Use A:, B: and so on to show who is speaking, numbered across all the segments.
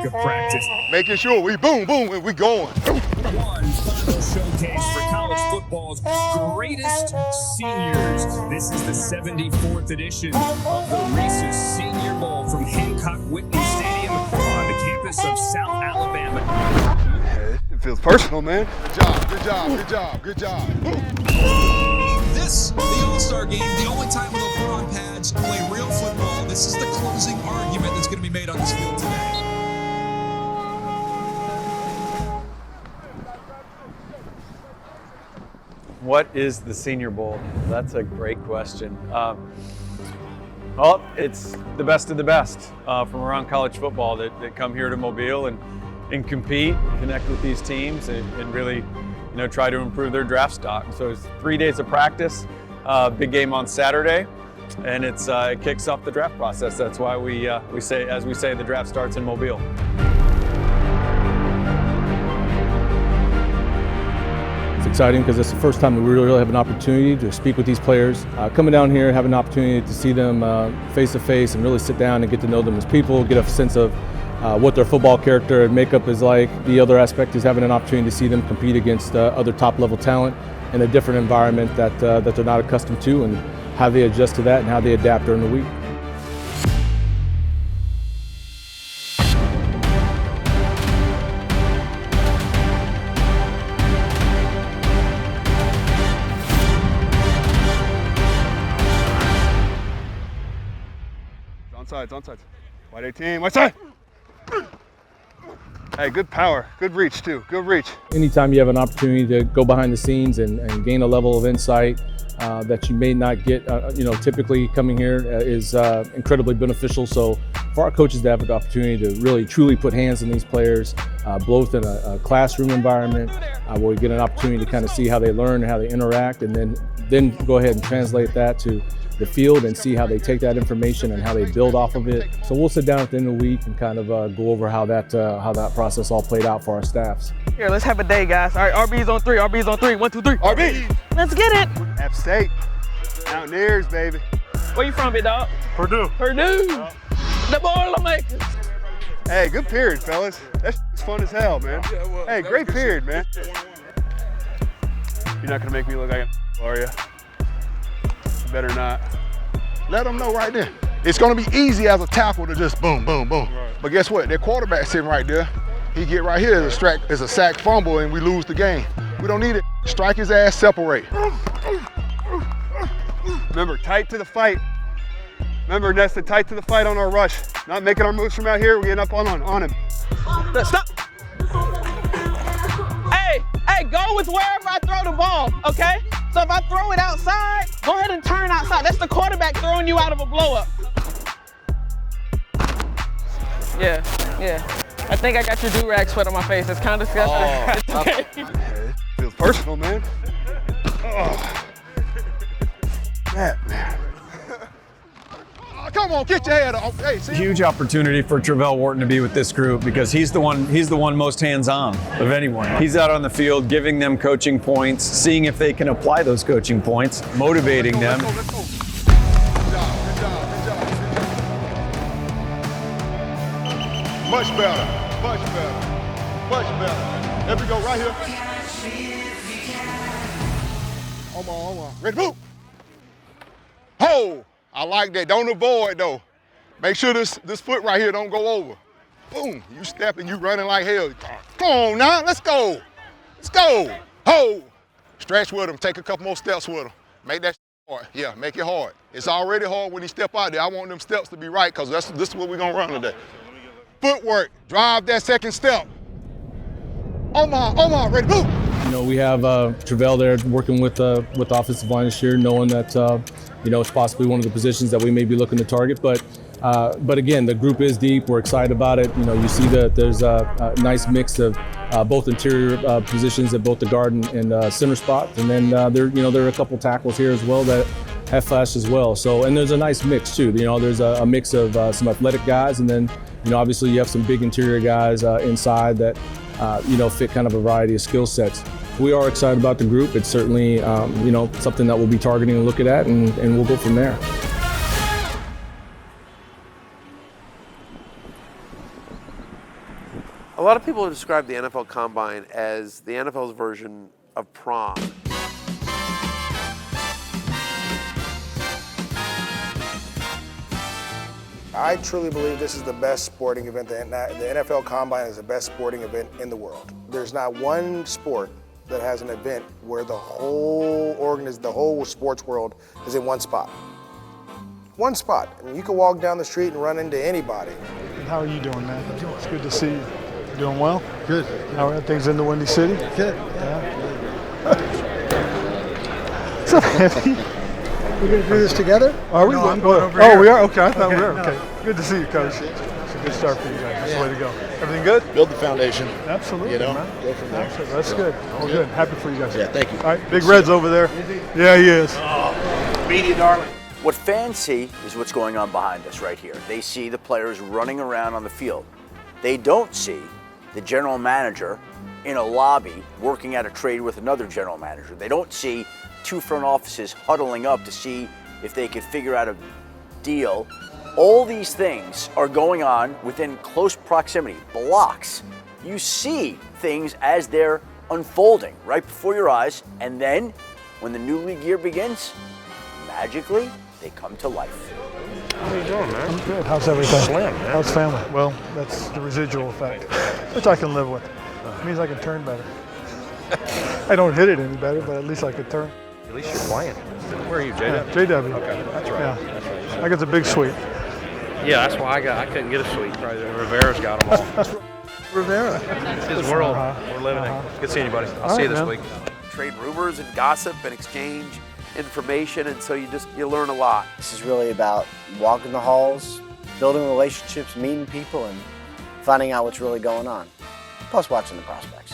A: of practice.
B: Making sure we boom, boom, and we going.
A: One final showcase for college football's greatest seniors. This is the 74th edition of the Reese's Senior Bowl from Hancock Whitney Stadium on the campus of South Alabama.
B: It feels personal, man. Good job, good job, good job, good job.
C: This, the All-Star Game, the only time when they'll put on pads, play real football. This is the closing argument that's going to be made on this field today.
D: What is the Senior Bowl? That's a great question. Well, it's the best of the best from around college football that come here to Mobile and compete, connect with these teams, and really, try to improve their draft stock. So it's 3 days of practice, big game on Saturday, and it kicks off the draft process. That's why we say, the draft starts in Mobile.
E: It's exciting because it's the first time that we really have an opportunity to speak with these players. Coming down here, have an opportunity to see them face to face and really sit down and get to know them as people, get a sense of what their football character and makeup is like. The other aspect is having an opportunity to see them compete against other top-level talent in a different environment that they're not accustomed to, and how they adjust to that and how they adapt during the week.
B: Onside. White 18, white side. Hey, good power, good reach too, good reach.
E: Anytime you have an opportunity to go behind the scenes and gain a level of insight that you may not get, typically coming here is incredibly beneficial. So for our coaches to have an opportunity to really truly put hands on these players, both in a classroom environment where we get an opportunity to kind of see how they learn and how they interact, and then go ahead and translate that to the field and see how they take that information and how they build off of it. So we'll sit down at the end of the week and kind of go over how that process all played out for our staffs.
F: Here, let's have a day, guys. All right, RB's on three. 1, 2, 3.
B: RB!
F: Let's get it.
B: App State. Mountaineers, baby.
F: Where you from, big dog?
B: Purdue.
F: The Boilermakers.
B: Hey, good period, fellas. That's fun as hell, man. Hey, great period, man. You're not gonna make me look like a are you? Better not.
G: Let them know right there. It's going to be easy as a tackle to just boom, boom, boom. Right. But guess what? Their quarterback sitting right there. He get right here as a sack fumble and we lose the game. We don't need it. Strike his ass, separate.
B: Remember, tight to the fight. Remember, Nesta, tight to the fight on our rush. Not making our moves from out here. We're getting up on him.
F: Stop. Hey, go with wherever I throw the ball, okay? So if I throw it outside, go ahead and turn outside. That's the quarterback throwing you out of a blow-up. Yeah. I think I got your do-rag sweat on my face. It's kind of disgusting.
B: Oh, okay. It feels personal, man. Oh. That, man. Come on, get your head up. Hey, see?
D: Huge opportunity for Travell Wharton to be with this group because he's the one most hands-on of anyone. He's out on the field giving them coaching points, seeing if they can apply those coaching points, motivating them.
B: Let's go. Good job. Much better. There we go, right here. Hold on. Ready, move. Ho! I like that. Don't avoid though. Make sure this foot right here don't go over. Boom. You stepping, you running like hell. Come on now, let's go. Ho! Stretch with him. Take a couple more steps with him. Make that hard. Yeah, make it hard. It's already hard when he step out there. I want them steps to be right because this is what we're gonna run today. Footwork. Drive that second step. Omar, ready, move.
E: We have Travell there working with the offensive line this year, knowing that it's possibly one of the positions that we may be looking to target. But again, the group is deep. We're excited about it. You see that there's a nice mix of both interior positions at both the guard and center spot, and then there are a couple tackles here as well that have flashed as well. So, and there's a nice mix too. There's a mix of some athletic guys, and then obviously you have some big interior guys inside that fit kind of a variety of skill sets. We are excited about the group. It's certainly something that we'll be targeting and looking at, and we'll go from there.
H: A lot of people have described the NFL Combine as the NFL's version of prom.
I: I truly believe this is the best sporting event. The NFL Combine is the best sporting event in the world. There's not one sport that has an event where the whole sports world is in one spot. One spot. I mean, you can walk down the street and run into anybody.
J: How are you doing, man? It's good to see you. You doing well? Good. How are things in the Windy City? Good. Yeah. What's up, Andy?
K: We're going to do this together?
J: Are we?
K: No, I'm going over here.
J: Oh, we are? Okay, I thought we were.
K: No.
J: Okay. Good to see you, Coach. It's a good start for you guys. That's the way to go. Everything good?
L: Build the foundation.
J: Absolutely,
L: you know,
J: man.
L: go from there.
J: Absolutely. That's good. Well, good. Happy for you guys.
L: Yeah, thank you.
J: All right, Big Red's over there. Yeah, he is.
L: Media darling.
M: What fans see is what's going on behind us right here. They see the players running around on the field. They don't see the general manager in a lobby working out a trade with another general manager. They don't see two front offices huddling up to see if they could figure out a deal. All these things are going on within close proximity, blocks. You see things as they're unfolding right before your eyes, and then when the new league year begins, magically, they come to life.
J: How are you doing, man? I'm good. How's everything? Slim, man. How's family? Well, that's the residual effect, which I can live with. It means I can turn better. I don't hit it any better, but at least I could turn.
N: At least you're playing. Where are you, JW?
J: Yeah, JW.
N: Okay, that's right.
J: Yeah.
N: That's right.
J: I got the big suite.
N: Yeah, that's why I couldn't get a suite. Probably Rivera's got them all.
J: Rivera.
N: It's his world. We're living it. Good seeing you, buddy. I'll see you this week.
H: Trade rumors and gossip and exchange information, and so you learn a lot.
O: This is really about walking the halls, building relationships, meeting people, and finding out what's really going on. Plus watching the prospects.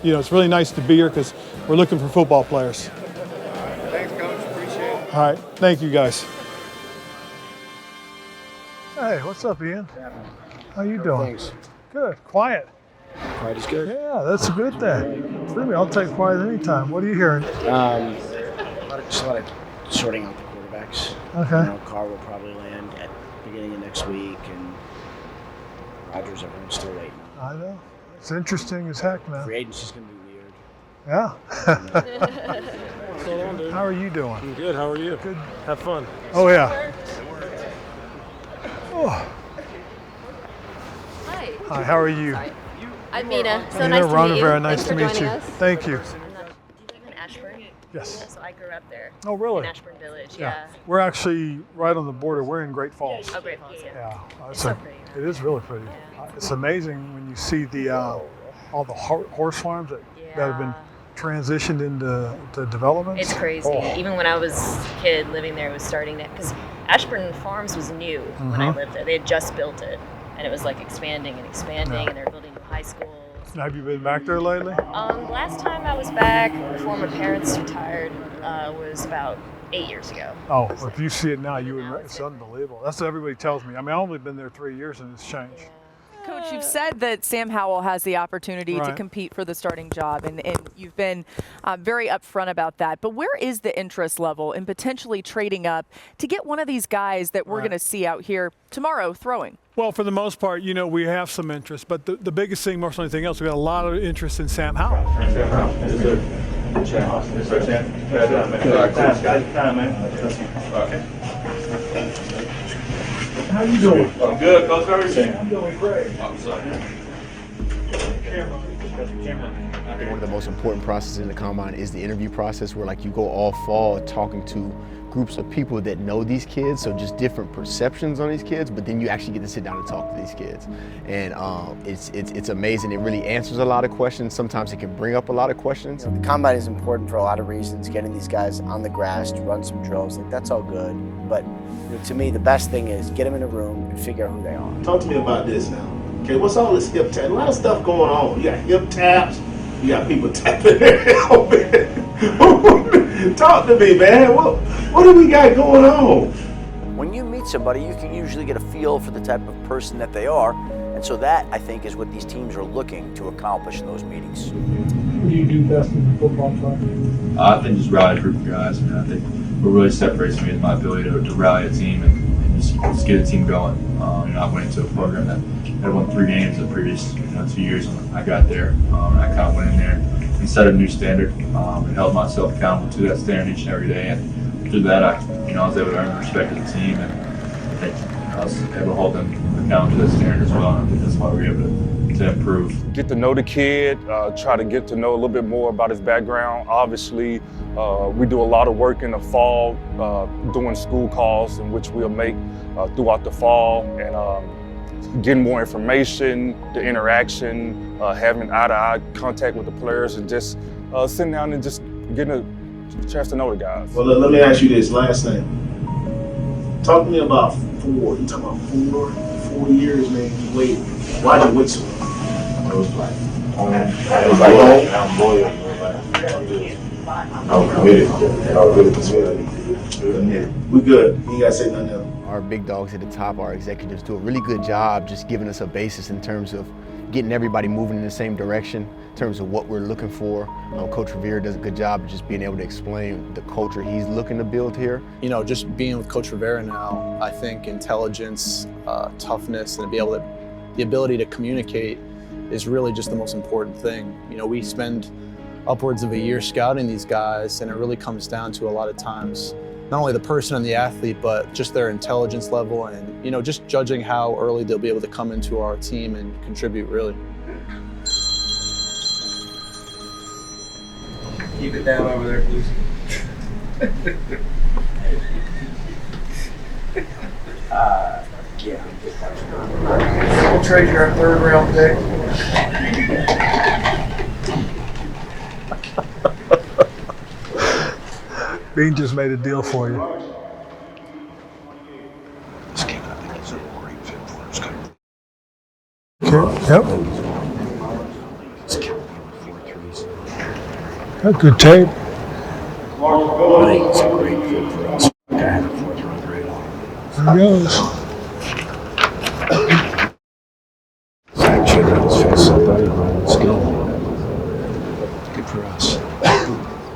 J: You know, it's really nice to be here because we're looking for football players.
L: Thanks, Coach. Appreciate it.
J: All right, thank you guys. Hey, what's up, Ian? How you doing?
K: Thanks.
J: Good. Quiet.
K: Quiet is good.
J: Yeah, that's a good thing. Believe me, I'll take quiet anytime. What are you hearing?
K: Just a lot of sorting out the quarterbacks.
J: Okay.
K: You know, Carr will probably land at the beginning of next week, and Rodgers, everyone's still waiting.
J: I know. It's interesting as heck, man.
K: Free agency's going to be weird.
J: Yeah.
P: What's going on, dude?
J: How are you doing?
P: I'm good. How are you?
J: Good.
P: Have fun.
J: Oh, yeah. Oh.
Q: Hi.
J: Hi, how are you?
Q: Sorry. I'm Mina. So
J: Mina,
Q: nice to
J: Ron
Q: meet you.
J: Rivera, nice
Q: Thanks
J: to
Q: for
J: meet
Q: joining
J: you.
Q: us.
J: Thank you.
Q: Do you live in Ashburn?
J: Yes.
Q: So I grew up there.
J: Oh, really?
Q: In Ashburn Village, yeah.
J: We're actually right on the border. We're in Great Falls.
Q: Oh, Great Falls, yeah.
J: Yeah.
Q: It's so pretty.
J: It is really pretty. It's amazing when you see the all the horse farms that have been transitioned into developments.
Q: It's crazy.
J: Oh.
Q: Even when I was a kid living there, it was starting to, because Ashburn Farms was new when I lived there. They had just built it, and it was like expanding and expanding, and they were building new high schools.
J: Have you been back there lately?
Q: Last time I was back before my parents retired was about 8 years ago.
J: Oh, well, if you see it now, you would. It's unbelievable. That's what everybody tells me. I mean, I've only been there 3 years, and it's changed.
R: Coach, you've said that Sam Howell has the opportunity to
J: Right.
R: compete for the starting job, and you've been very upfront about that. But where is the interest level in potentially trading up to get one of these guys that we're going to see out here tomorrow throwing?
J: Well, for the most part, you know, we have some interest, but the biggest thing, more than anything else, we got a lot of interest in Sam Howell. How you doing?
S: I'm good, Coach. How are you?
J: I'm doing great.
S: I'm sorry.
T: I think one of the most important processes in the combine is the interview process, where like you go all fall talking to groups of people that know these kids, so just different perceptions on these kids, but then you actually get to sit down and talk to these kids. And it's amazing. It really answers a lot of questions. Sometimes it can bring up a lot of questions.
O: The combine is important for a lot of reasons. Getting these guys on the grass to run some drills, like that's all good. But you know, to me, the best thing is get them in a room and figure out who they are.
L: Talk to me about this now. Okay, what's all this hip tap? A lot of stuff going on. You got hip taps. You got people tapping their helmet. Talk to me, man. What do we got going on?
M: When you meet somebody, you can usually get a feel for the type of person that they are. And so that, I think, is what these teams are looking to accomplish in those meetings.
J: What do you do best in the football side?
S: I think just rally a group of guys. I think what really separates me is my ability to rally a team and just just get a team going. I went into a program that had won 3 games the previous 2 years when I got there. I kind of went in there and set a new standard and held myself accountable to that standard each and every day. And through that, I was able to earn the respect of the team, and I think I was able to hold them accountable to that standard as well. And I think that's why we were able to improve.
U: Get to know the kid, try to get to know a little bit more about his background. Obviously, we do a lot of work in the fall, doing school calls, in which we'll make throughout the fall, and getting more information, the interaction, having eye-to-eye contact with the players, and just sitting down and just getting a chance to know the guys.
L: Well, let me ask you this last thing. Talk to me about 4. You talking about 4 years, man? You waited. Why'd you wait so long?
S: It was like home. It was like home. I'm loyal. I'm committed. I'm really committed.
L: We good. You ain't gotta say nothing else.
T: Our big dogs at the top, our executives, do a really good job just giving us a basis in terms of getting everybody moving in the same direction, in terms of what we're looking for. Coach Revere does a good job of just being able to explain the culture he's looking to build here.
V: Just being with Coach Rivera now, I think intelligence, toughness, and the ability to communicate is really just the most important thing. We spend upwards of a year scouting these guys, and it really comes down to a lot of times not only the person and the athlete, but just their intelligence level and, just judging how early they'll be able to come into our team and contribute, really.
W: Keep it down over there, please. Yeah. We'll trade you our 3rd round pick.
J: Bean just made a deal for you. Yep. That's good tape.
W: It's a great fit for us.
J: There he goes.
W: Zach checking his face up there. It's good for us.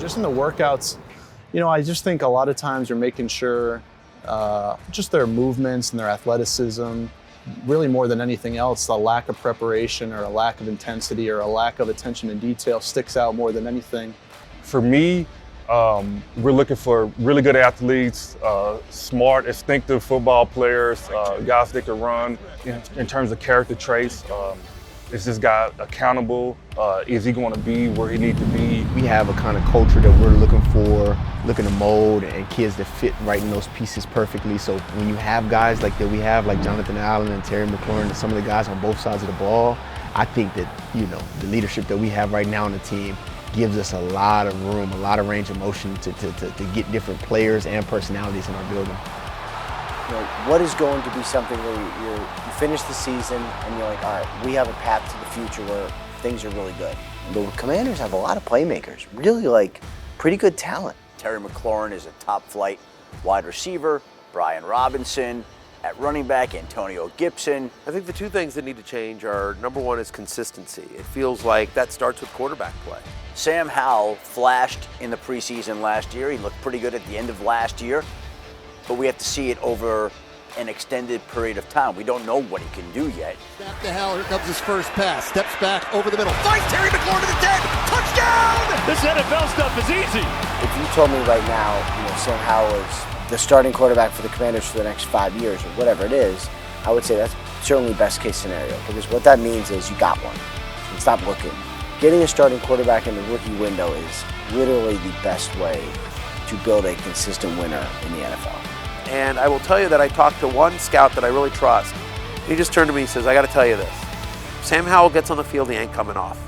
V: Just in the workouts, I just think a lot of times you're making sure just their movements and their athleticism, really more than anything else, a lack of preparation or a lack of intensity or a lack of attention to detail sticks out more than anything.
U: For me, we're looking for really good athletes, smart, instinctive football players, guys that can run. In terms of character traits, is this guy accountable? Is he going to be where he needs to be?
T: We have a kind of culture that we're looking to mold, and kids that fit right in those pieces perfectly. So when you have guys like that we have, like Jonathan Allen and Terry McLaurin and some of the guys on both sides of the ball, I think that, the leadership that we have right now on the team gives us a lot of room, a lot of range of motion to get different players and personalities in our building.
O: What is going to be something where you finish the season and you're like, all right, we have a path to the future where things are really good. The Commanders have a lot of playmakers, really pretty good talent.
M: Terry McLaurin is a top flight wide receiver, Brian Robinson at running back, Antonio Gibson.
H: I think the 2 things that need to change are, number 1 is consistency. It feels like that starts with quarterback play.
M: Sam Howell flashed in the preseason last year. He looked pretty good at the end of last year, but we have to see it over an extended period of time. We don't know what he can do yet.
X: Snap to Howell, here comes his first pass. Steps back over the middle. Finds Terry McLaurin to the 10. Touchdown!
A: This NFL stuff is easy.
O: If you told me right now, Sam Howell is the starting quarterback for the Commanders for the next 5 years or whatever it is, I would say that's certainly best case scenario, because what that means is you got one. And stop looking. Getting a starting quarterback in the rookie window is literally the best way to build a consistent winner in the NFL.
H: And I will tell you that I talked to one scout that I really trust. He just turned to me and says, I got to tell you this. Sam Howell gets on the field, he ain't coming off.